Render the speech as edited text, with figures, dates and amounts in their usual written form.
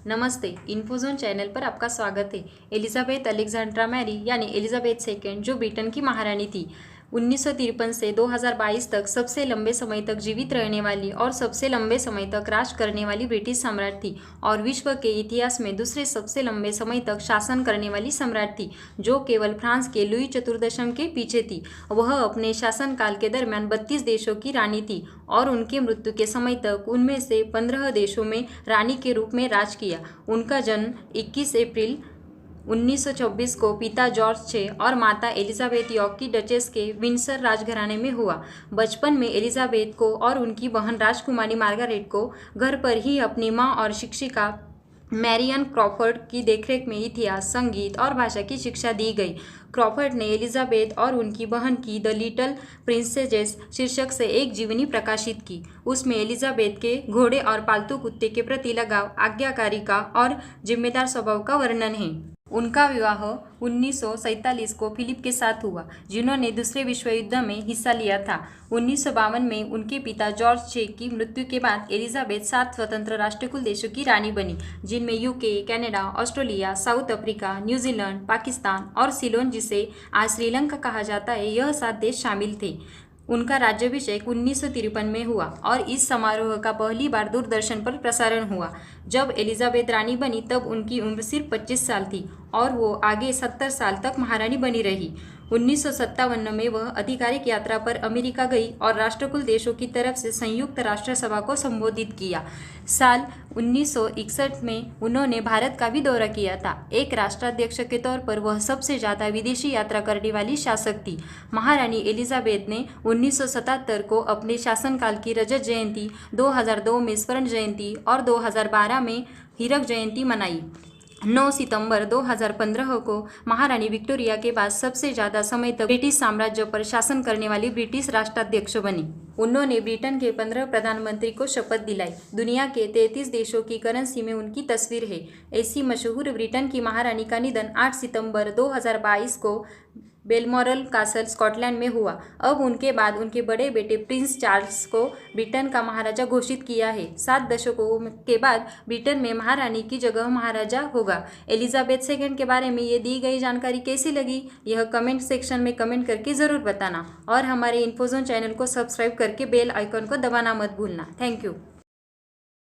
नमस्ते। इन्फोजोन चैनल पर आपका स्वागत है। एलिजाबेथ अलेक्जेंड्रा मैरी यानी एलिजाबेथ सेकेंड जो ब्रिटेन की महारानी थी, 1953 से 2022 तक सबसे लंबे समय तक जीवित रहने वाली और सबसे लंबे समय तक राज करने वाली ब्रिटिश सम्राट थी और विश्व के इतिहास में दूसरे सबसे लंबे समय तक शासन करने वाली सम्राट थी, जो केवल फ्रांस के लुई चतुर्दशम के पीछे थी। वह अपने शासनकाल के दरमियान 32 देशों की रानी थी और उनके मृत्यु के समय तक उनमें से 15 देशों में रानी के रूप में राज किया। उनका जन्म 21 अप्रैल 1924 को पिता जॉर्ज 6 और माता एलिजाबेथ यॉर्क की डचेस के विंडसर राजघराने में हुआ। बचपन में एलिजाबेथ को और उनकी बहन राजकुमारी मार्गारेट को घर पर ही अपनी मां और शिक्षिका मैरियन क्रॉफर्ड की देखरेख में इतिहास, संगीत और भाषा की शिक्षा दी गई। क्रॉफर्ड ने एलिजाबेथ और उनकी बहन की द लिटिल प्रिंसेजेस शीर्षक से एक जीवनी प्रकाशित की। उसमें एलिजाबेथ के घोड़े और पालतू कुत्ते के प्रति लगाव, आज्ञाकारी का और जिम्मेदार स्वभाव का वर्णन है। उनका विवाह 1947 को फिलिप के साथ हुआ, जिन्होंने दूसरे विश्व युद्ध में हिस्सा लिया था। 1952 में उनके पिता जॉर्ज 6 की मृत्यु के बाद एलिजाबेथ 7 स्वतंत्र राष्ट्रकुल देशों की रानी बनी, जिनमें UK, Canada, Australia, south Africa, New Zealand, Pakistan और सिलोन, जिसे आज श्रीलंका कहा जाता है, यह 7 देश शामिल थे। उनका राज्याभिषेक 1953 में हुआ और इस समारोह का पहली बार दूरदर्शन पर प्रसारण हुआ। जब एलिजाबेथ रानी बनी तब उनकी उम्र सिर्फ 25 साल थी और वो आगे 70 साल तक महारानी बनी रही। 1957 में वह आधिकारिक यात्रा पर अमेरिका गई और राष्ट्रकुल देशों की तरफ से संयुक्त राष्ट्र सभा को संबोधित किया। साल 1961 में उन्होंने भारत का भी दौरा किया था। एक राष्ट्राध्यक्ष के तौर पर वह सबसे ज़्यादा विदेशी यात्रा करने वाली शासक थी। महारानी एलिजाबेथ ने 1977 को अपने शासनकाल की रजत जयंती, 2002 में स्वर्ण जयंती और 2012 में हीरक जयंती मनाई। 9 सितंबर 2015 को महारानी विक्टोरिया के बाद सबसे ज़्यादा समय तक ब्रिटिश साम्राज्य पर शासन करने वाली ब्रिटिश राष्ट्राध्यक्ष बनी। उन्होंने ब्रिटेन के 15 प्रधानमंत्री को शपथ दिलाई। दुनिया के 33 देशों की करेंसी में उनकी तस्वीर है। ऐसी मशहूर ब्रिटेन की महारानी का निधन 8 सितंबर 2022 को बेलमोरल कासल, स्कॉटलैंड में हुआ। अब उनके बाद उनके बड़े बेटे प्रिंस चार्ल्स को ब्रिटेन का महाराजा घोषित किया है। 7 दशकों के बाद ब्रिटेन में महारानी की जगह महाराजा होगा। एलिजाबेथ सेकेंड के बारे में ये दी गई जानकारी कैसी लगी, यह कमेंट सेक्शन में कमेंट करके ज़रूर बताना और हमारे इन्फोजोन चैनल को सब्सक्राइब करके बेल आइकन को दबाना मत भूलना। Thank you.